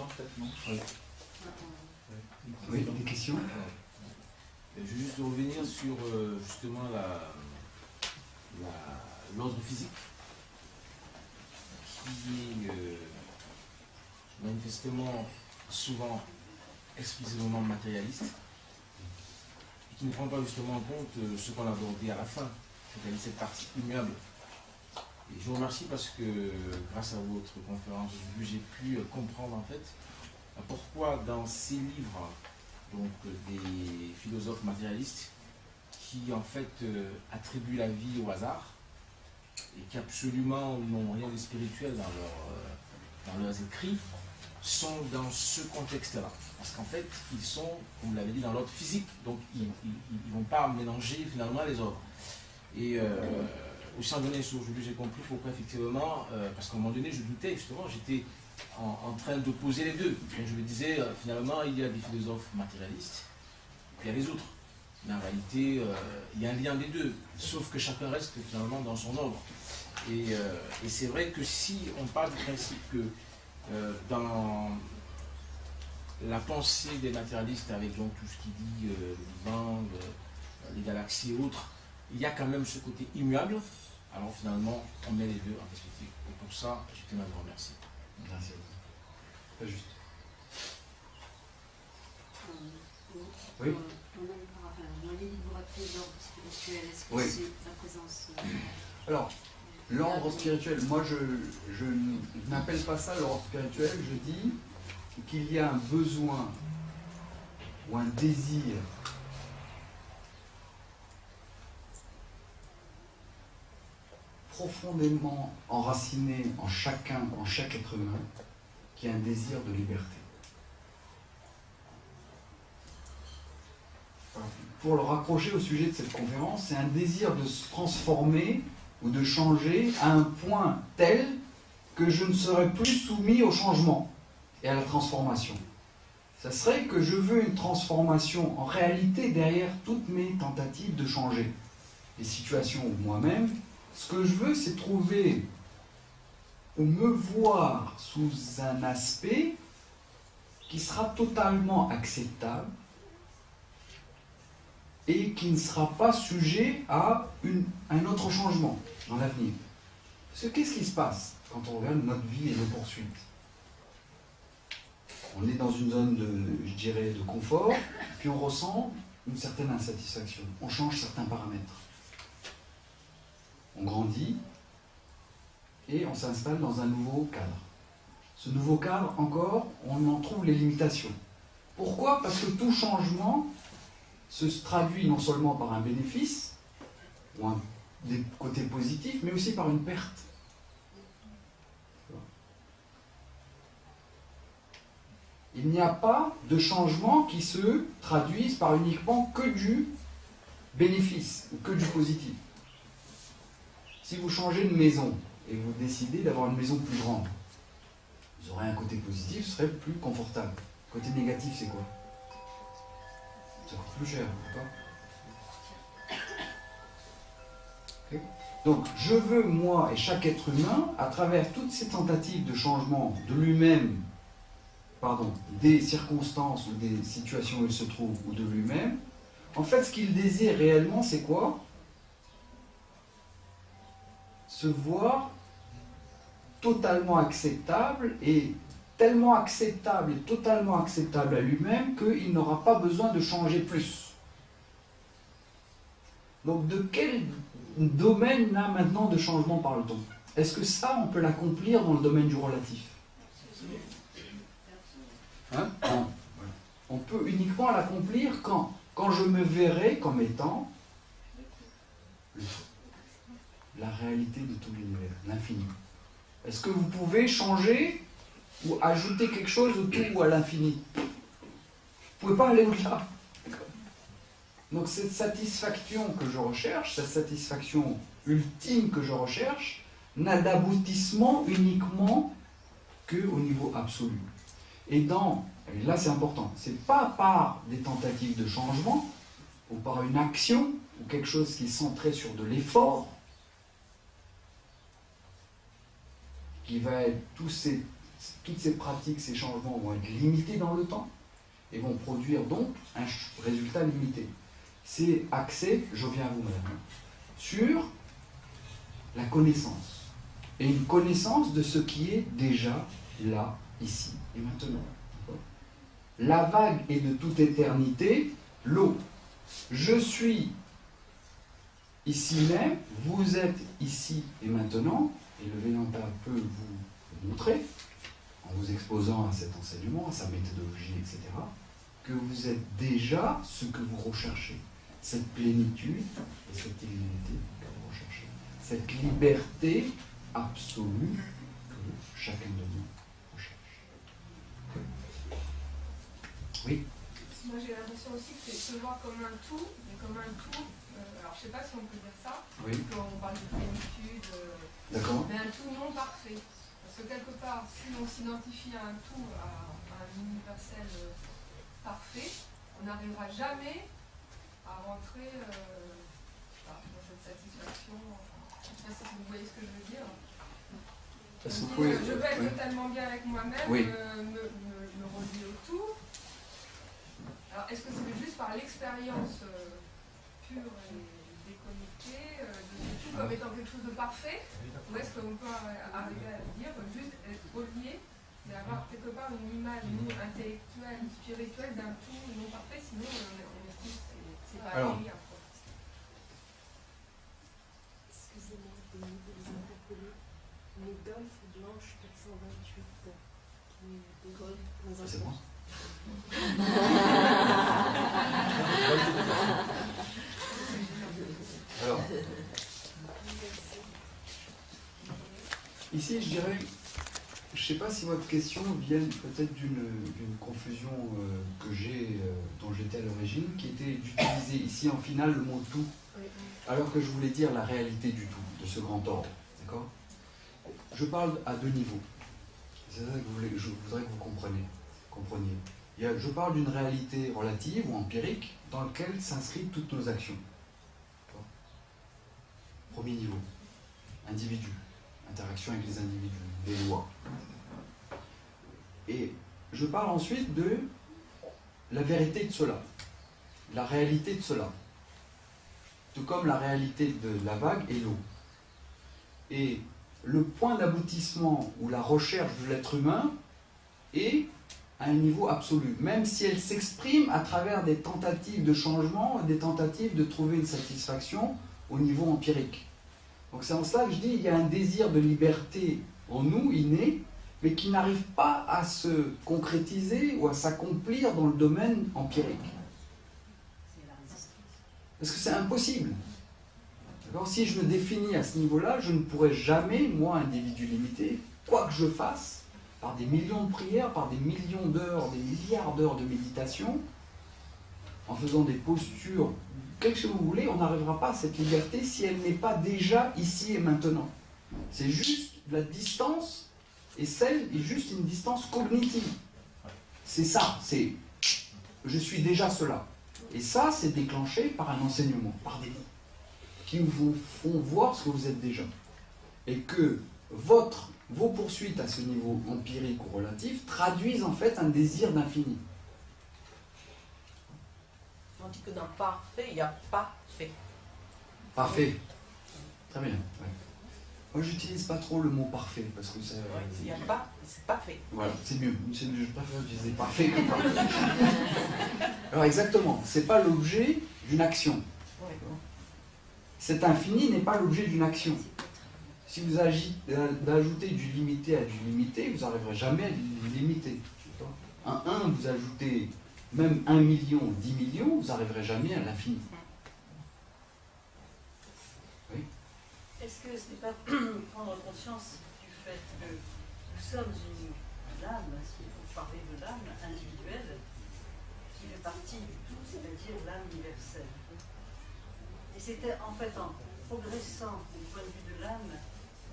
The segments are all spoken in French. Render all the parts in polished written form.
temps peut-être, non? Oui. Oui, des questions? Je veux juste revenir sur justement l'ordre physique qui est manifestement souvent exclusivement matérialiste et qui ne prend pas justement en compte ce qu'on a abordé à la fin, c'est-à-dire cette partie immuable. Et je vous remercie parce que grâce à votre conférence, j'ai pu comprendre en fait pourquoi dans ces livres donc, des philosophes matérialistes qui en fait attribuent la vie au hasard et qui absolument n'ont rien de spirituel dans leurs écrits, sont dans ce contexte-là. Parce qu'en fait, ils sont, comme vous l'avez dit, dans l'ordre physique, donc ils ne vont pas mélanger finalement les ordres. Et aussi en donné, aujourd'hui, j'ai compris pourquoi effectivement, parce qu'à un moment donné, je doutais justement, j'étais en train d'opposer les deux. Donc je me disais, finalement, il y a des philosophes matérialistes, puis il y a les autres. Mais en réalité, il y a un lien des deux, sauf que chacun reste finalement dans son ordre. Et c'est vrai que si on parle du principe que dans la pensée des matérialistes, avec donc tout ce qui dit le Big Bang, les galaxies et autres, il y a quand même ce côté immuable, alors finalement, on met les deux en perspective. Et pour ça, je tenais à vous remercier. Merci. Pas juste. Oui. Dans les livres rappelés d'ordre spirituel, est-ce que Oui. c'est la présence Alors, l'ordre spirituel, moi je n'appelle pas ça l'ordre spirituel, je dis qu'il y a un besoin ou un désir profondément enraciné en chaque être humain, qui a un désir de liberté. Pour le raccrocher au sujet de cette conférence, c'est un désir de se transformer ou de changer à un point tel que je ne serai plus soumis au changement et à la transformation. Ça serait que je veux une transformation en réalité derrière toutes mes tentatives de changer les situations ou moi-même. Ce que je veux, c'est trouver ou me voir sous un aspect qui sera totalement acceptable et qui ne sera pas sujet à un autre changement dans l'avenir. Parce que qu'est-ce qui se passe quand on regarde notre vie et nos poursuites? On est dans une zone je dirais, de confort, puis on ressent une certaine insatisfaction. On change certains paramètres. On grandit et on s'installe dans un nouveau cadre. Ce nouveau cadre, encore, on en trouve les limitations. Pourquoi? Parce que tout changement se traduit non seulement par un bénéfice, ou des côtés positifs, mais aussi par une perte. Il n'y a pas de changement qui se traduise par uniquement que du bénéfice, ou que du positif. Si vous changez de maison, et vous décidez d'avoir une maison plus grande, vous aurez un côté positif, ce serait plus confortable. Le côté négatif, c'est quoi? Ça coûte plus cher, d'accord? Okay. Donc, je veux, moi et chaque être humain, à travers toutes ces tentatives de changement de lui-même, des circonstances ou des situations où il se trouve, ou de lui-même, en fait, ce qu'il désire réellement, c'est quoi? Se voir totalement acceptable et tellement acceptable et totalement acceptable à lui-même qu'il n'aura pas besoin de changer plus. Donc de quel domaine là maintenant de changement parle-t-on? Est-ce que ça on peut l'accomplir dans le domaine du relatif? Hein? Non. On peut uniquement l'accomplir quand je me verrai comme étant la réalité de tout l'univers, l'infini. Est-ce que vous pouvez changer ou ajouter quelque chose au tout ou à l'infini? Vous ne pouvez pas aller au-delà. Donc cette satisfaction que je recherche, cette satisfaction ultime que je recherche, n'a d'aboutissement uniquement qu'au niveau absolu. Et là c'est important, c'est pas par des tentatives de changement, ou par une action, ou quelque chose qui est centré sur de l'effort, qui va être tous ces toutes ces pratiques, ces changements vont être limités dans le temps et vont produire donc un résultat limité. C'est axé, je viens à vous madame, sur la connaissance. Et une connaissance de ce qui est déjà là, ici et maintenant. La vague est de toute éternité, l'eau. Je suis ici même, vous êtes ici et maintenant, et le Vedanta peut vous montrer, en vous exposant à cet enseignement, à sa méthodologie, etc., que vous êtes déjà ce que vous recherchez. Cette plénitude et cette illimité que vous recherchez. Cette liberté absolue que chacun de nous recherche. Oui. Moi j'ai l'impression aussi que c'est se voir comme un tout, mais comme un tout, alors je sais pas si on peut dire ça, Oui. quand on parle de plénitude, D'accord. mais un tout non parfait. Parce que quelque part, si on s'identifie à un tout, à un universel parfait, on n'arrivera jamais à rentrer dans cette satisfaction. Je ne sais pas si vous voyez ce que je veux dire. Est-ce que vous pouvez... Je veux être oui. totalement bien avec moi-même, Oui. me relier au tout. Alors, est-ce que c'est juste par l'expérience pure et déconnectée de ce tout comme étant quelque chose de parfait, ou est-ce qu'on peut arriver à dire juste être relié, mais avoir quelque part une image intellectuelle, spirituelle d'un tout non parfait, sinon on estime que c'est pas rien. Excusez-moi de vous interpeller, mais Golf Blanche 428, dans un C'est bon. Alors, ici, je dirais, je ne sais pas si votre question vient peut-être d'une confusion que dont j'étais à l'origine, qui était d'utiliser ici en finale le mot tout, alors que je voulais dire la réalité du tout, de ce grand ordre. D'accord ? Je parle à deux niveaux. C'est ça que je voudrais que vous compreniez. Je parle d'une réalité relative ou empirique dans laquelle s'inscrivent toutes nos actions. Premier niveau, individu, interaction avec les individus, des lois. Et je parle ensuite de la vérité de cela, la réalité de cela, tout comme la réalité de la vague et l'eau. Et le point d'aboutissement ou la recherche de l'être humain est à un niveau absolu, même si elle s'exprime à travers des tentatives de changement, des tentatives de trouver une satisfaction au niveau empirique. Donc c'est en cela que je dis qu'il y a un désir de liberté en nous, inné, mais qui n'arrive pas à se concrétiser ou à s'accomplir dans le domaine empirique. Parce que c'est impossible. Si je me définis à ce niveau-là, je ne pourrai jamais, moi, individu limité, quoi que je fasse, par des millions de prières, par des millions d'heures, des milliards d'heures de méditation, en faisant des postures, quelque chose que vous voulez, on n'arrivera pas à cette liberté si elle n'est pas déjà ici et maintenant. C'est juste la distance, et celle est juste une distance cognitive. C'est ça, c'est je suis déjà cela. Et ça, c'est déclenché par un enseignement, par des mots, qui vous font voir ce que vous êtes déjà. Et que vos poursuites à ce niveau empirique ou relatif traduisent en fait un désir d'infini. On dit que dans parfait, il y a pas fait. Parfait. Très bien. Ouais. Moi, j'utilise pas trop le mot parfait parce que ça. Il n'y a pas, c'est pas fait. Voilà, c'est mieux. Je préfère utiliser parfait que parfait. Alors exactement, c'est pas l'objet d'une action. Ouais. Cet infini n'est pas l'objet d'une action. Si vous ajoutez du limité à du limité, vous n'arriverez jamais à du limité. Un 1, vous ajoutez même 1 million, 10 millions, vous n'arriverez jamais à l'infini. Oui. Est-ce que ce n'est pas prendre conscience du fait que nous sommes une âme, s'il faut parler de l'âme individuelle, qui fait partie du tout, c'est-à-dire l'âme universelle. Et c'était en fait en progressant du point de vue de l'âme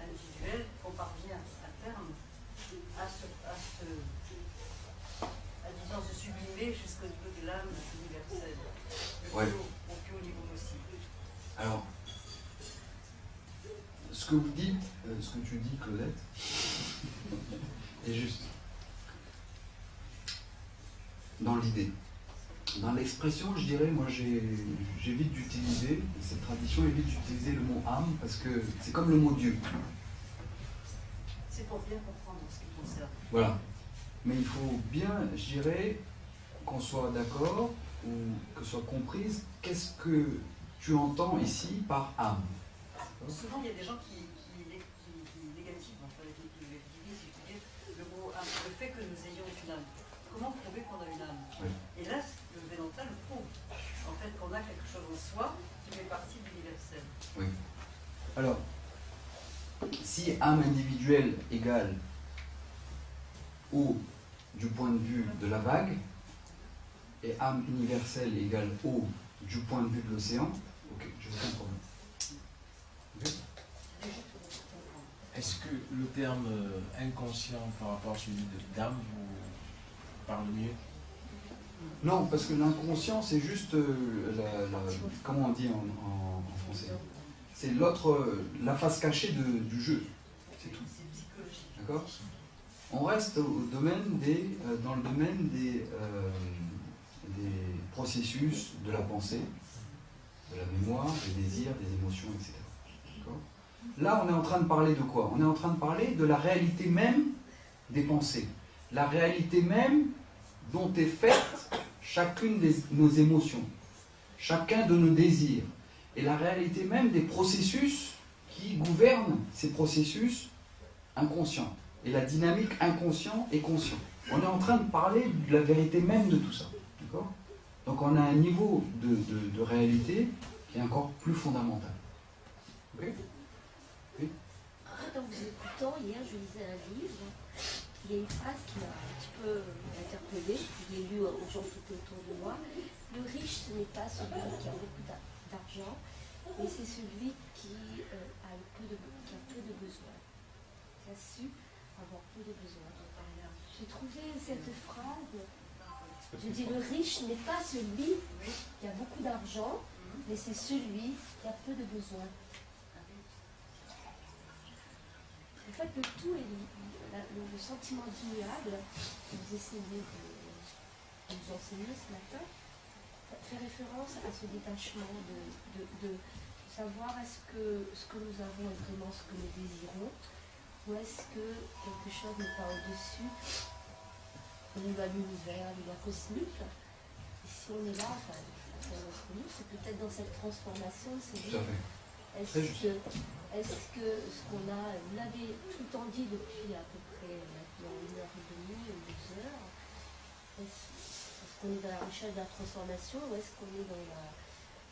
individuelle qu'on parvient à terme à disons, se sublimer jusqu'au niveau de l'âme universelle, Ouais. au plus haut niveau possible. Alors, ce que vous dites, ce que tu dis, Claudette, est juste. Dans l'idée. Dans l'expression, je dirais, moi j'évite d'utiliser, cette tradition évite d'utiliser le mot âme parce que c'est comme le mot Dieu. C'est pour bien comprendre ce qui concerne. Voilà. Mais il faut bien, je dirais, qu'on soit d'accord ou que soit comprise qu'est-ce que tu entends ici par âme. Souvent, il y a des gens qui négativent, enfin, qui divisent, si je puis dire, le mot âme, le fait que nous ayons une âme. Comment prouver qu'on a une âme? Oui. Et là, le Vedanta le prouve. En fait, qu'on a quelque chose en soi qui fait partie de l'universel. Oui. Alors, si âme individuelle égale eau du point de vue de la vague, et âme universelle égale eau du point de vue de l'océan, ok, je n'ai aucun problème. Okay. Est-ce que le terme inconscient par rapport à celui d'âme vous parle mieux? Non, parce que l'inconscient, c'est juste comment on dit en français? C'est l'autre, la face cachée du jeu. C'est tout. C'est psychologique. D'accord? On reste au domaine dans le domaine des processus de la pensée, de la mémoire, des désirs, des émotions, etc. D'accord? Là, on est en train de parler de quoi? On est en train de parler de la réalité même des pensées. La réalité même dont est faite chacune de nos émotions, chacun de nos désirs, et la réalité même des processus qui gouvernent ces processus inconscients, et la dynamique inconscient et conscient. On est en train de parler de la vérité même de tout ça. D'accord? Donc on a un niveau de réalité qui est encore plus fondamental. Ok? Oui? En vous écoutant, hier je lisais un livre. Il y a une phrase qui m'a un petit peu interpellée, je l'ai lue aux gens tout autour de moi. Le riche, ce n'est pas celui qui a beaucoup d'argent, mais c'est celui qui a peu de besoins, qui a su avoir peu de besoins. J'ai trouvé cette phrase, je dis le riche n'est pas celui qui a beaucoup d'argent, mais c'est celui qui a peu de besoins. En fait, le tout est le sentiment d'immuable que vous essayez de nous enseigner ce matin fait référence à ce détachement de savoir est-ce que ce que nous avons est vraiment ce que nous désirons ou est-ce que quelque chose n'est pas au-dessus de l'univers, de la cosmique. Et si on est là, enfin, c'est peut-être dans cette transformation, c'est dire est-ce que ce qu'on a, vous l'avez tout le temps dit depuis à peu près maintenant 1h30 ou 2 heures, est-ce qu'on est dans la recherche de la transformation ou est-ce qu'on est dans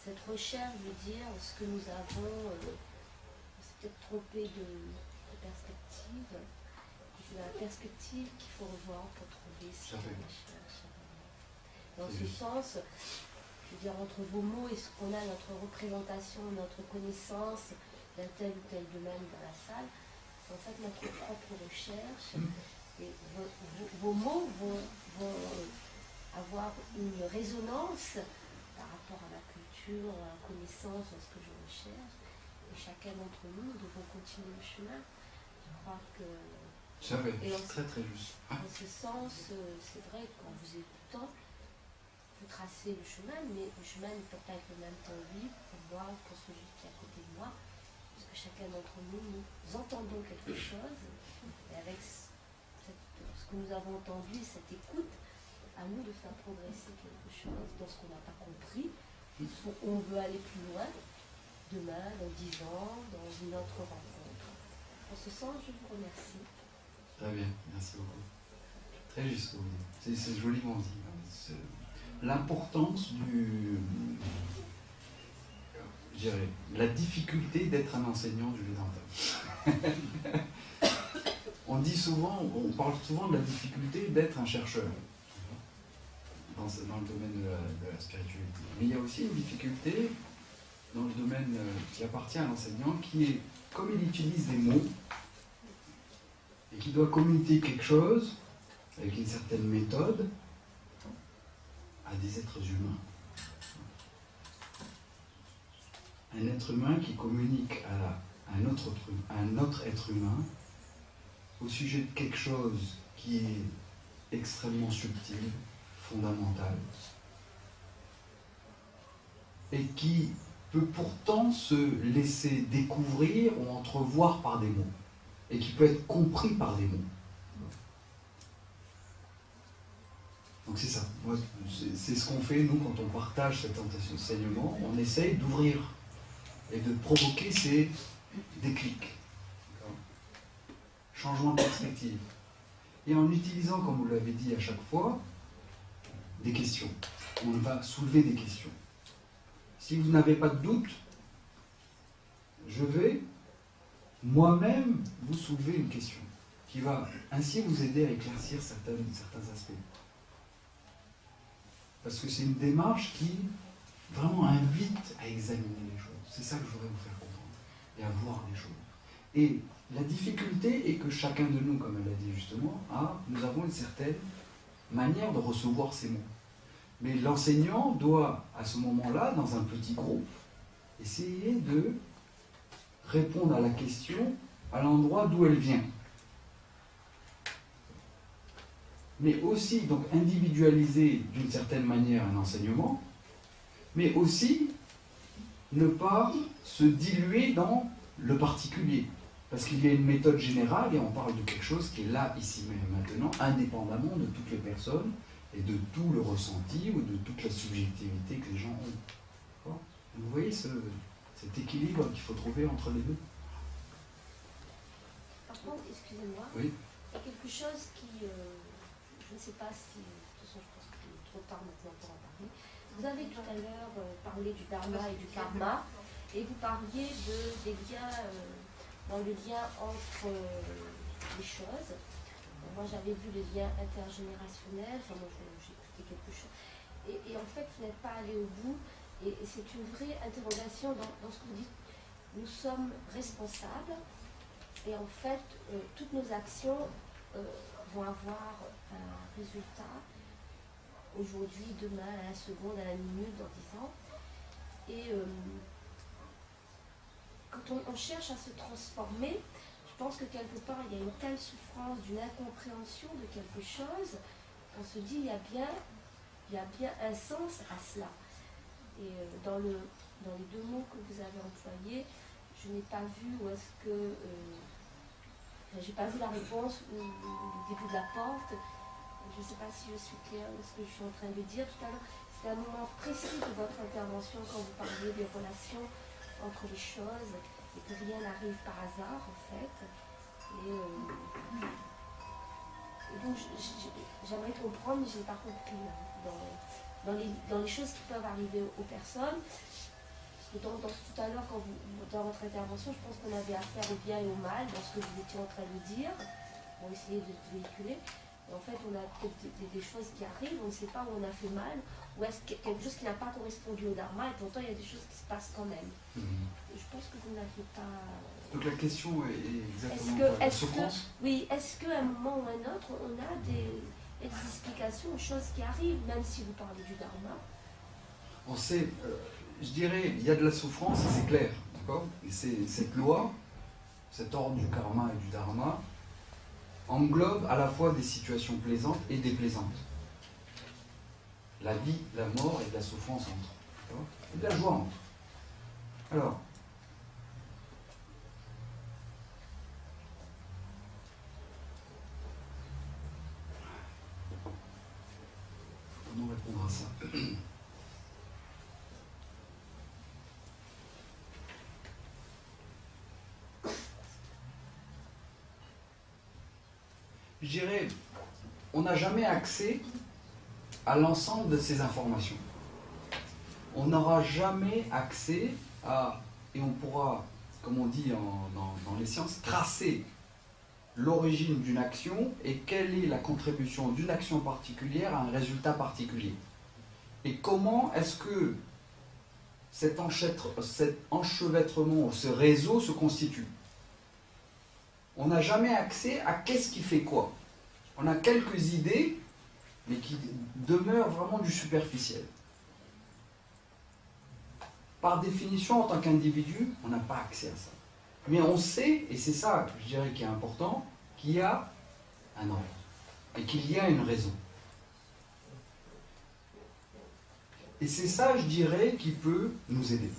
cette recherche de dire ce que nous avons, on s'est peut-être trompé de perspective, et c'est dans la perspective qu'il faut revoir pour trouver ce qu'on recherche. Dans ce sens, je veux dire, entre vos mots et ce qu'on a, notre représentation, notre connaissance d'un tel ou tel domaine dans la salle, c'est en fait notre propre recherche. Et vos mots vont avoir une résonance par rapport à la culture, à la connaissance, à ce que je recherche. Et chacun d'entre nous, nous devons continuer le chemin. Je crois que... très très juste. En ce sens, c'est vrai, qu'en vous écoutant, vous tracez le chemin, mais le chemin ne peut pas être le même pour lui, pour moi, pour celui qui est à côté de moi. Parce que chacun d'entre nous, nous entendons quelque chose, et avec ce que nous avons entendu, cette écoute, à nous de faire progresser quelque chose dans ce qu'on n'a pas compris, où on veut aller plus loin, demain, dans 10 ans, dans une autre rencontre. En ce sens, je vous remercie. Très bien, merci beaucoup. Très juste, c'est joliment dit. L'importance je dirais, la difficulté d'être un enseignant du Vedanta. On parle souvent de la difficulté d'être un chercheur dans le domaine de la spiritualité. Mais il y a aussi une difficulté dans le domaine qui appartient à l'enseignant, qui est, comme il utilise des mots, et qui doit communiquer quelque chose avec une certaine méthode à des êtres humains. Un être humain qui communique à un autre être humain au sujet de quelque chose qui est extrêmement subtil, fondamental, et qui peut pourtant se laisser découvrir ou entrevoir par des mots, et qui peut être compris par des mots. Donc c'est ça. C'est ce qu'on fait, nous, quand on partage cet enseignement. On essaye d'ouvrir et de provoquer ces déclics. Changement de perspective. Et en utilisant, comme vous l'avez dit à chaque fois, des questions. On va soulever des questions. Si vous n'avez pas de doute, je vais moi-même vous soulever une question qui va ainsi vous aider à éclaircir certains aspects. Parce que c'est une démarche qui vraiment invite à examiner les choses. C'est ça que je voudrais vous faire comprendre. Et à voir les choses. Et la difficulté est que chacun de nous, comme elle a dit justement, nous avons une certaine manière de recevoir ces mots. Mais l'enseignant doit, à ce moment-là, dans un petit groupe, essayer de répondre à la question à l'endroit d'où elle vient. Mais aussi, donc, individualiser d'une certaine manière un enseignement, mais aussi ne pas se diluer dans le particulier. Parce qu'il y a une méthode générale et on parle de quelque chose qui est là, ici, mais maintenant, indépendamment de toutes les personnes et de tout le ressenti ou de toute la subjectivité que les gens ont. Vous voyez cet équilibre qu'il faut trouver entre les deux. Par contre, excusez-moi, oui. il y a quelque chose qui, je ne sais pas si, de toute façon je pense qu'il est trop tard maintenant pour en parler. Vous avez tout à l'heure parlé du dharma et du karma, et vous parliez des liens, dans le lien entre les choses. Moi j'avais vu le lien intergénérationnel, enfin moi j'ai écouté quelque chose, et en fait vous n'êtes pas allé au bout, et c'est une vraie interrogation dans ce que vous dites. Nous sommes responsables, et en fait toutes nos actions vont avoir un résultat aujourd'hui, demain, à la seconde, à la minute, dans 10 ans. Et quand on cherche à se transformer, je pense que quelque part il y a une telle souffrance d'une incompréhension de quelque chose, on se dit il y a bien un sens à cela. Et dans les deux mots que vous avez employés, je n'ai pas vu où est-ce que j'ai pas vu la réponse ou le début de la porte. Je ne sais pas si je suis claire dans ce que je suis en train de dire tout à l'heure. C'était un moment précis de votre intervention quand vous parliez des relations entre les choses et que rien n'arrive par hasard en fait. Et donc j'aimerais comprendre, mais je n'ai pas compris dans les choses qui peuvent arriver aux personnes. Tout à l'heure, dans votre intervention, je pense qu'on avait affaire au bien et au mal dans ce que vous étiez en train de dire, pour essayer de véhiculer. Et en fait, on a peut-être des choses qui arrivent, on ne sait pas où on a fait mal, ou est-ce qu'il y a quelque chose qui n'a pas correspondu au dharma, et pourtant il y a des choses qui se passent quand même. Et je pense que vous n'aviez pas... Donc la question est exactement la souffrance. Oui, est-ce qu'à un moment ou à un autre, on a des explications aux choses qui arrivent, même si vous parlez du dharma? On sait... je dirais, il y a de la souffrance, et c'est clair, d'accord? Et cette loi, cet ordre du karma et du dharma, englobe à la fois des situations plaisantes et déplaisantes. La vie, la mort et de la souffrance entre. Et de la joie entre. Alors, comment répondre à ça? Je dirais, on n'a jamais accès à l'ensemble de ces informations. On n'aura jamais accès à, et on pourra, comme on dit dans les sciences, tracer l'origine d'une action et quelle est la contribution d'une action particulière à un résultat particulier. Et comment est-ce que cet enchevêtrement, ce réseau se constitue. On n'a jamais accès à qu'est-ce qui fait quoi. On a quelques idées, mais qui demeurent vraiment du superficiel. Par définition, en tant qu'individu, on n'a pas accès à ça. Mais on sait, et c'est ça, je dirais, qui est important, qu'il y a un ordre. et qu'il y a une raison. Et c'est ça, je dirais, qui peut nous aider.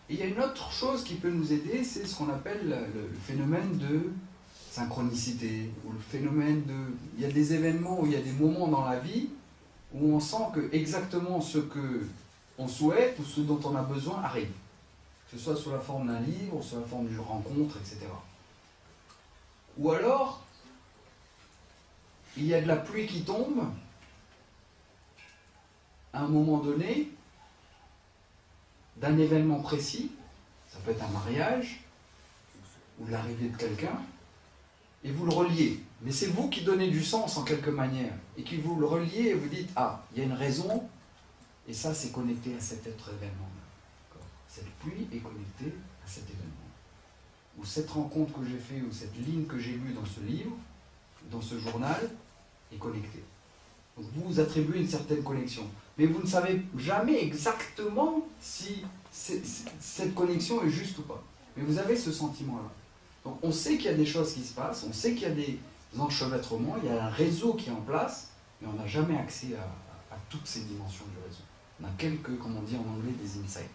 Et il y a une autre chose qui peut nous aider, c'est ce qu'on appelle le phénomène de synchronicité, ou le phénomène de... Il y a des événements, où il y a des moments dans la vie où on sent que exactement ce qu'on souhaite ou ce dont on a besoin arrive. Que ce soit sous la forme d'un livre, ou sous la forme d'une rencontre, etc. Ou alors, il y a de la pluie qui tombe à un moment donné, d'un événement précis, ça peut être un mariage, ou l'arrivée de quelqu'un, et vous le reliez. Mais c'est vous qui donnez du sens en quelque manière, et qui vous le reliez et vous dites, ah, il y a une raison, et ça c'est connecté à cet autre événement-là. Cette pluie est connectée à cet événement. Ou cette rencontre que j'ai faite, ou cette ligne que j'ai lue dans ce livre, dans ce journal, est connectée. Donc vous attribuez une certaine connexion. Mais vous ne savez jamais exactement si cette connexion est juste ou pas. Mais vous avez ce sentiment-là. Donc on sait qu'il y a des choses qui se passent, on sait qu'il y a des enchevêtrements, il y a un réseau qui est en place, mais on n'a jamais accès à toutes ces dimensions du réseau. On a quelques, comme on dit en anglais, des insights.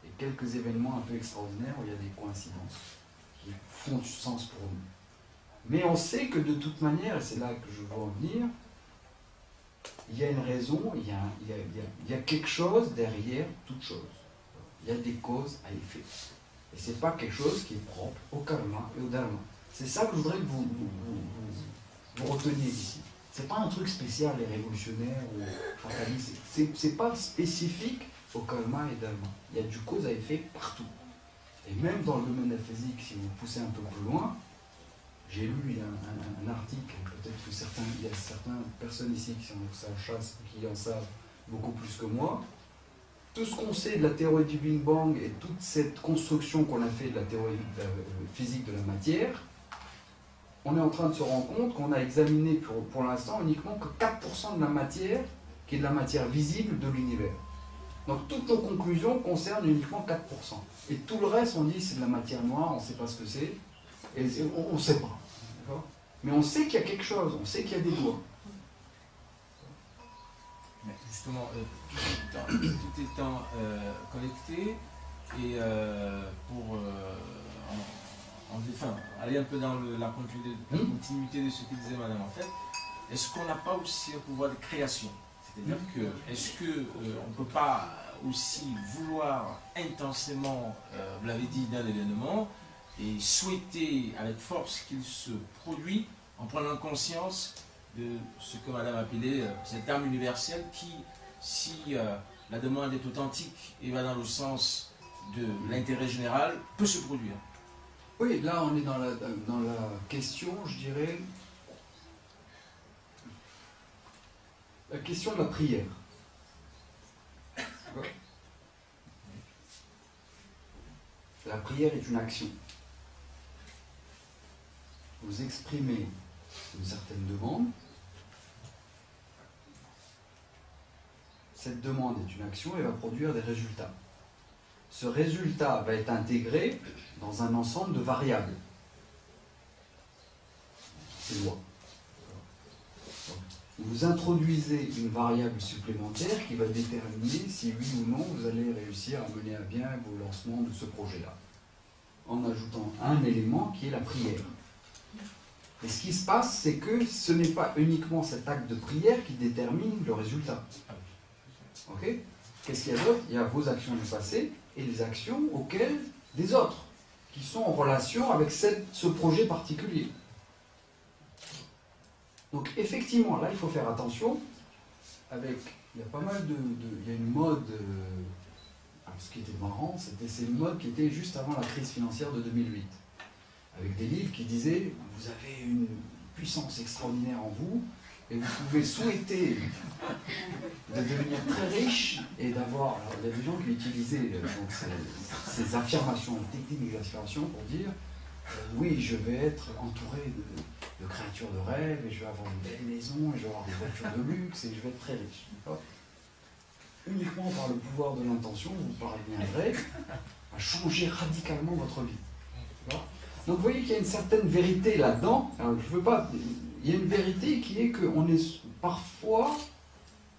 Et quelques événements un peu extraordinaires où il y a des coïncidences qui font du sens pour nous. Mais on sait que de toute manière, et c'est là que je veux en venir, il y a une raison, il y a quelque chose derrière toute chose. Il y a des causes à effet. Et ce n'est pas quelque chose qui est propre au karma et au dharma. C'est ça que je voudrais que vous reteniez ici. Ce n'est pas un truc spécial et révolutionnaire ou fataliste. Ce n'est pas spécifique au karma et au dharma. Il y a du cause à effet partout. Et même dans le domaine de la physique, si vous poussez un peu plus loin, j'ai lu un article, peut-être que il y a certaines personnes ici qui sont ça chasse, qui en savent beaucoup plus que moi. Tout ce qu'on sait de la théorie du Big Bang et toute cette construction qu'on a fait de la théorie physique de la matière, on est en train de se rendre compte qu'on a examiné pour l'instant uniquement que 4% de la matière, qui est de la matière visible de l'univers. Donc toutes nos conclusions concernent uniquement 4%. Et tout le reste, on dit c'est de la matière noire, on ne sait pas ce que c'est. Et on ne sait pas. Mais on sait qu'il y a quelque chose, on sait qu'il y a des lois. Mais justement, tout étant connecté, et pour enfin, aller un peu dans la continuité de ce que disait Madame, en fait, est-ce qu'on n'a pas aussi un pouvoir de création? C'est-à-dire que, est-ce qu'on ne peut pas aussi vouloir intensément, vous l'avez dit, d'un événement, et souhaiter avec force qu'il se produit en prenant conscience de ce que Madame appelait cette âme universelle qui, si la demande est authentique et va dans le sens de l'intérêt général, peut se produire. Oui, là on est dans la question, je dirais, la question de la prière. La prière est une action. Vous exprimez une certaine demande. Cette demande est une action et va produire des résultats. Ce résultat va être intégré dans un ensemble de variables. C'est loi. Vous introduisez une variable supplémentaire qui va déterminer si oui ou non vous allez réussir à mener à bien vos lancements de ce projet-là. En ajoutant un élément qui est la prière. Et ce qui se passe, c'est que ce n'est pas uniquement cet acte de prière qui détermine le résultat. Ok ? Qu'est-ce qu'il y a d'autre ? Il y a vos actions du passé et les actions auxquelles des autres, qui sont en relation avec ce projet particulier. Donc effectivement, là, il faut faire attention. Il y a pas mal il y a une mode, ce qui était marrant, c'est une mode qui était juste avant la crise financière de 2008. Avec des livres qui disaient, vous avez une puissance extraordinaire en vous, et vous pouvez souhaiter de devenir très riche et d'avoir... Alors, il y a des gens qui utilisaient donc, ces affirmations, techniques d'aspiration pour dire oui, je vais être entouré de créatures de rêve, et je vais avoir une belle maison, et je vais avoir des voitures de luxe, et je vais être très riche. Uniquement par le pouvoir de l'intention, vous parviendrez à changer radicalement votre vie. Donc vous voyez qu'il y a une certaine vérité là-dedans. Alors, je veux pas... Il il y a une vérité qui est que parfois,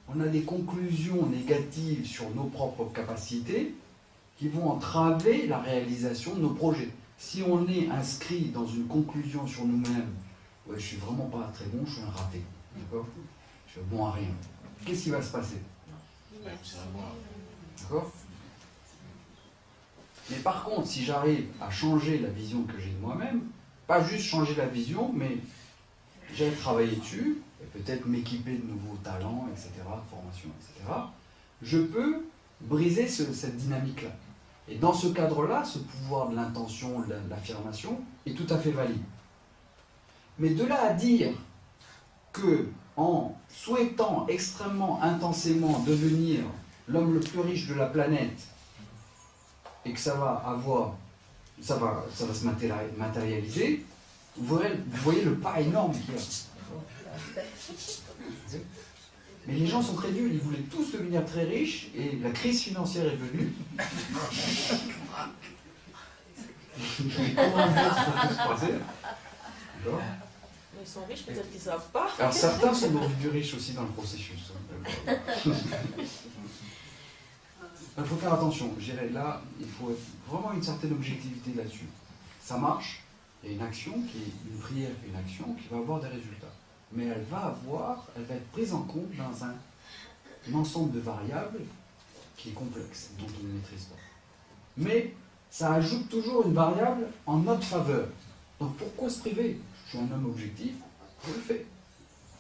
on a des conclusions négatives sur nos propres capacités qui vont entraver la réalisation de nos projets. Si on est inscrit dans une conclusion sur nous-mêmes, ouais, je suis vraiment pas très bon, je suis un raté, d'accord? Je suis bon à rien. Qu'est-ce qui va se passer? D'accord? Mais par contre, si j'arrive à changer la vision que j'ai de moi-même, pas juste changer la vision, mais j'ai travaillé dessus, et peut-être m'équiper de nouveaux talents, etc., formation, etc., je peux briser cette dynamique-là. Et dans ce cadre-là, ce pouvoir de l'intention, de l'affirmation, est tout à fait valide. Mais de là à dire que, en souhaitant extrêmement intensément devenir l'homme le plus riche de la planète, et que ça va se matérialiser, vous voyez le pas énorme qu'il y a. Mais les gens sont très nuls, ils voulaient tous devenir très riches, et la crise financière est venue. Comment ça peut se passer? D'accord? Ils sont riches, peut-être qu'ils ne savent pas. Alors certains sont devenus riches aussi dans le processus. Il faut faire attention. Je dirais là, il faut vraiment une certaine objectivité là-dessus. Ça marche, il y a une action, une prière, une action qui va avoir des résultats. Mais elle va être prise en compte dans un ensemble de variables qui est complexe, dont on ne maîtrise pas. Mais ça ajoute toujours une variable en notre faveur. Donc pourquoi se priver? Je suis un homme objectif, je le fais.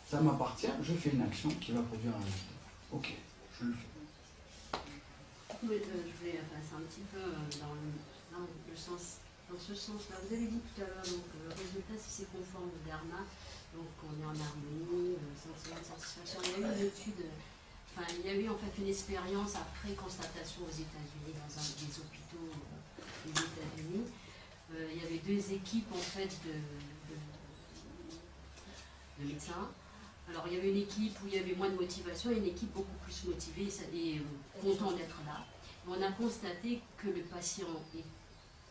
Ça m'appartient, je fais une action qui va produire un résultat. Ok, je le fais. Oui, je vais passer un petit peu dans ce sens-là. Vous avez dit tout à l'heure, donc le résultat, si c'est conforme au dharma, donc on est en harmonie, sentiment de satisfaction. Il y a eu une étude, il y a eu en fait une expérience après constatation aux États-Unis, dans des hôpitaux des États-Unis. Il y avait deux équipes en fait de médecins. Alors il y avait une équipe où il y avait moins de motivation et une équipe beaucoup plus motivée et content d'être là. Et on a constaté que le patient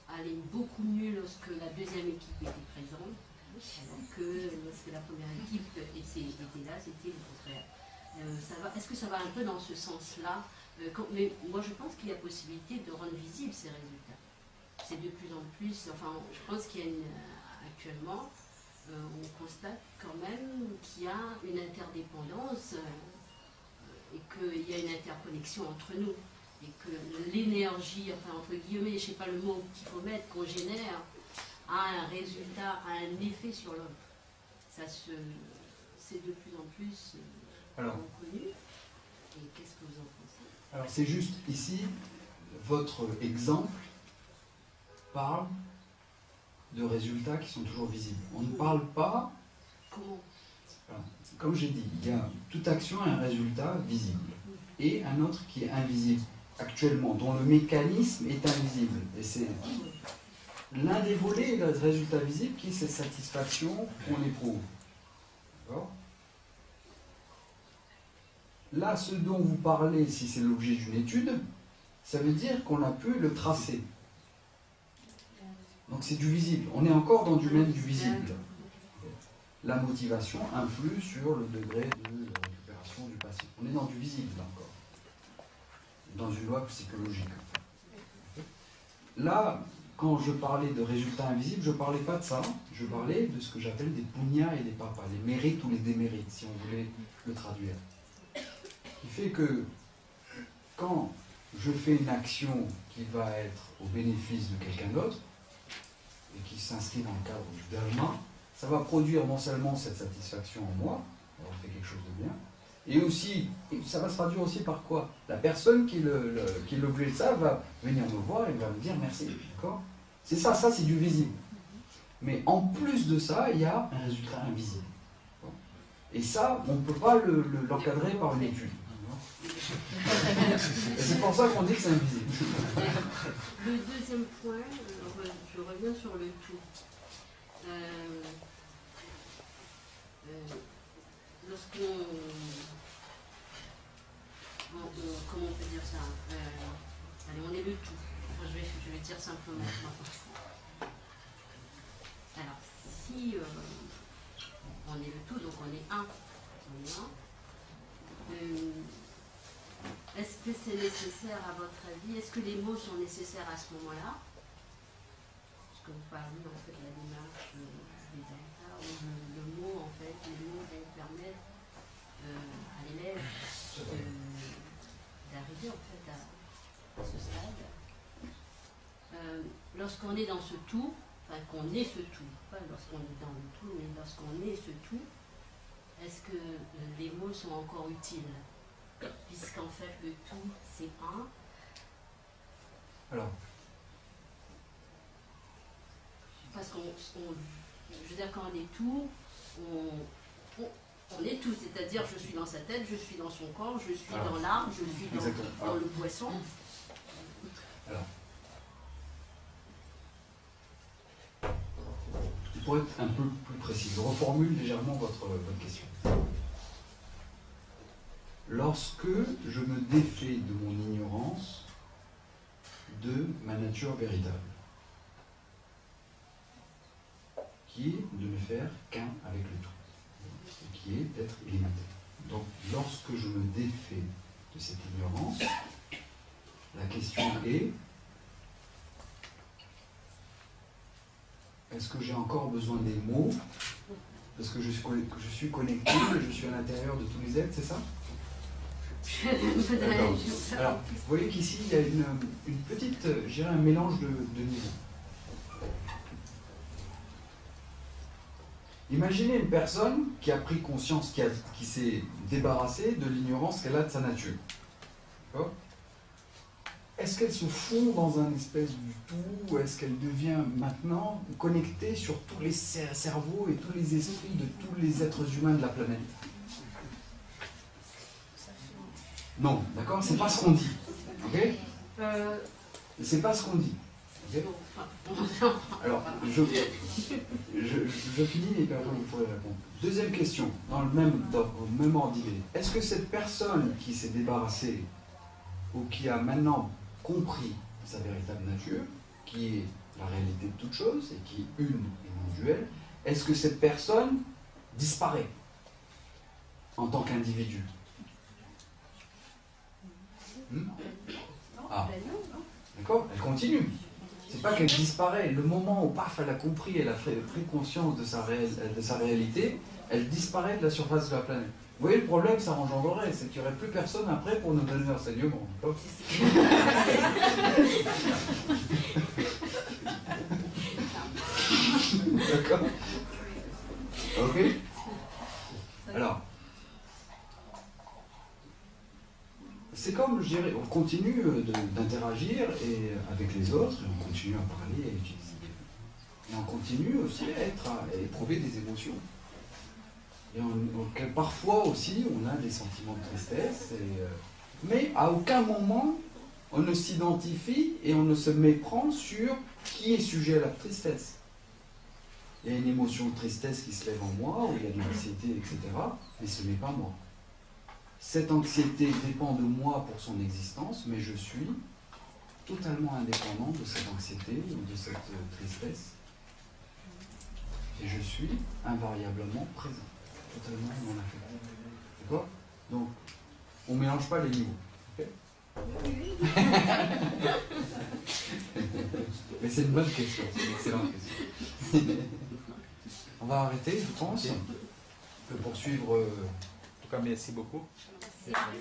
allait beaucoup mieux lorsque la deuxième équipe était présente, alors que lorsque la première équipe était là, c'était le contraire. Est-ce que ça va un peu dans ce sens-là? Mais moi je pense qu'il y a possibilité de rendre visibles ces résultats. C'est de plus en plus, je pense qu'il y a actuellement, on constate quand même qu'il y a une interdépendance et qu'il y a une interconnexion entre nous. Et que l'énergie, entre guillemets, je ne sais pas le mot qu'il faut mettre, qu'on génère, a un résultat, a un effet sur l'homme. C'est de plus en plus reconnu. Et qu'est-ce que vous en pensez? Alors c'est juste ici, votre exemple parle de résultats qui sont toujours visibles. On ne parle pas... Comment? Comme j'ai dit, il y a toute action a un résultat visible et un autre qui est invisible actuellement, dont le mécanisme est invisible. Et c'est l'un des volets, le résultat visible, qui est cette satisfaction qu'on éprouve. D'accord? Là, ce dont vous parlez, si c'est l'objet d'une étude, ça veut dire qu'on a pu le tracer. Donc c'est du visible. On est encore dans du même du visible. La motivation influe sur le degré de récupération du patient. On est dans du visible là encore. Dans une loi psychologique. Là, quand je parlais de résultats invisibles, je ne parlais pas de ça. Je parlais de ce que j'appelle des punyas et des papas, les mérites ou les démérites, si on voulait le traduire. Qui fait que quand je fais une action qui va être au bénéfice de quelqu'un d'autre, et qui s'inscrit dans le cadre du dharma, ça va produire non seulement cette satisfaction en moi, d'avoir fait quelque chose de bien, et aussi, ça va se traduire aussi par quoi? La personne qui est l'objet de ça va venir me voir et va me dire merci, d'accord? C'est ça c'est du visible. Mais en plus de ça, il y a un résultat invisible. Et ça, on ne peut pas l'encadrer par une étude. Et c'est pour ça qu'on dit que c'est invisible. Le deuxième point, je reviens sur le tout. Lorsqu'on... comment on peut dire ça? Allez, on est le tout. Enfin, je vais dire simplement. Alors, si on on est le tout, donc on est un. On est un. Est-ce que c'est nécessaire à votre avis? Est-ce que les mots sont nécessaires à ce moment-là? Parce que vous parlez en fait de la démarche des data, où le mot en fait, les mots vont permettre à l'élève d'arriver en fait à ce stade. Lorsqu'on est dans ce tout, enfin qu'on est ce tout, pas lorsqu'on est dans le tout, mais lorsqu'on est ce tout, est-ce que les mots sont encore utiles? Puisqu'en fait le tout c'est un. Alors, Parce qu'on, je veux dire, quand on est tout, on est tout, c'est-à-dire je suis dans sa tête, je suis dans son corps, je suis dans l'arbre, je suis dans le poisson. alors, pour être un peu plus précis, je reformule légèrement votre question. Lorsque je me défais de mon ignorance de ma nature véritable, qui est de ne faire qu'un avec le tout, qui est d'être illimité. Donc, lorsque je me défais de cette ignorance, la question est, est-ce que j'ai encore besoin des mots parce que je suis connecté, que je suis à l'intérieur de tous les êtres, c'est ça? Alors, vous voyez qu'ici, il y a une petite, je dirais un mélange de niveaux. Imaginez une personne qui a pris conscience, qui s'est débarrassée de l'ignorance qu'elle a de sa nature. D'accord? Est-ce qu'elle se fond dans un espèce du tout, ou est-ce qu'elle devient maintenant connectée sur tous les cerveaux et tous les esprits de tous les êtres humains de la planète? Non, d'accord? C'est pas ce qu'on dit. Ok? C'est pas ce qu'on dit. Okay? Alors, je finis et puis après vous pourrez répondre. Deuxième question, dans le même ordre d'idée. Est-ce que cette personne qui s'est débarrassée ou qui a maintenant compris sa véritable nature, qui est la réalité de toute chose et qui est une et non duelle, est-ce que cette personne disparaît en tant qu'individu? Ah, d'accord? Elle continue. C'est pas qu'elle disparaît. Le moment où, paf, elle a compris, elle a pris conscience de sa réalité, elle disparaît de la surface de la planète. Vous voyez, le problème que ça engendrerait, c'est qu'il n'y aurait plus personne après pour nous donner l'enseignement. D'accord? Ok? Alors, c'est comme, je dirais, on continue d'interagir avec les autres, et on continue à parler, à utiliser. Et on continue aussi à éprouver des émotions. Et parfois aussi, on a des sentiments de tristesse, mais à aucun moment, on ne s'identifie et on ne se méprend sur qui est sujet à la tristesse. Il y a une émotion de tristesse qui se lève en moi, où il y a de l'anxiété, etc., mais ce n'est pas moi. Cette anxiété dépend de moi pour son existence, mais je suis totalement indépendant de cette anxiété ou de cette tristesse. Et je suis invariablement présent, totalement non affecté. D'accord? Donc, on ne mélange pas les niveaux. Okay? Mais c'est une bonne question, c'est une excellente question. On va arrêter, je pense. On peut poursuivre. En tout cas, merci beaucoup. Merci.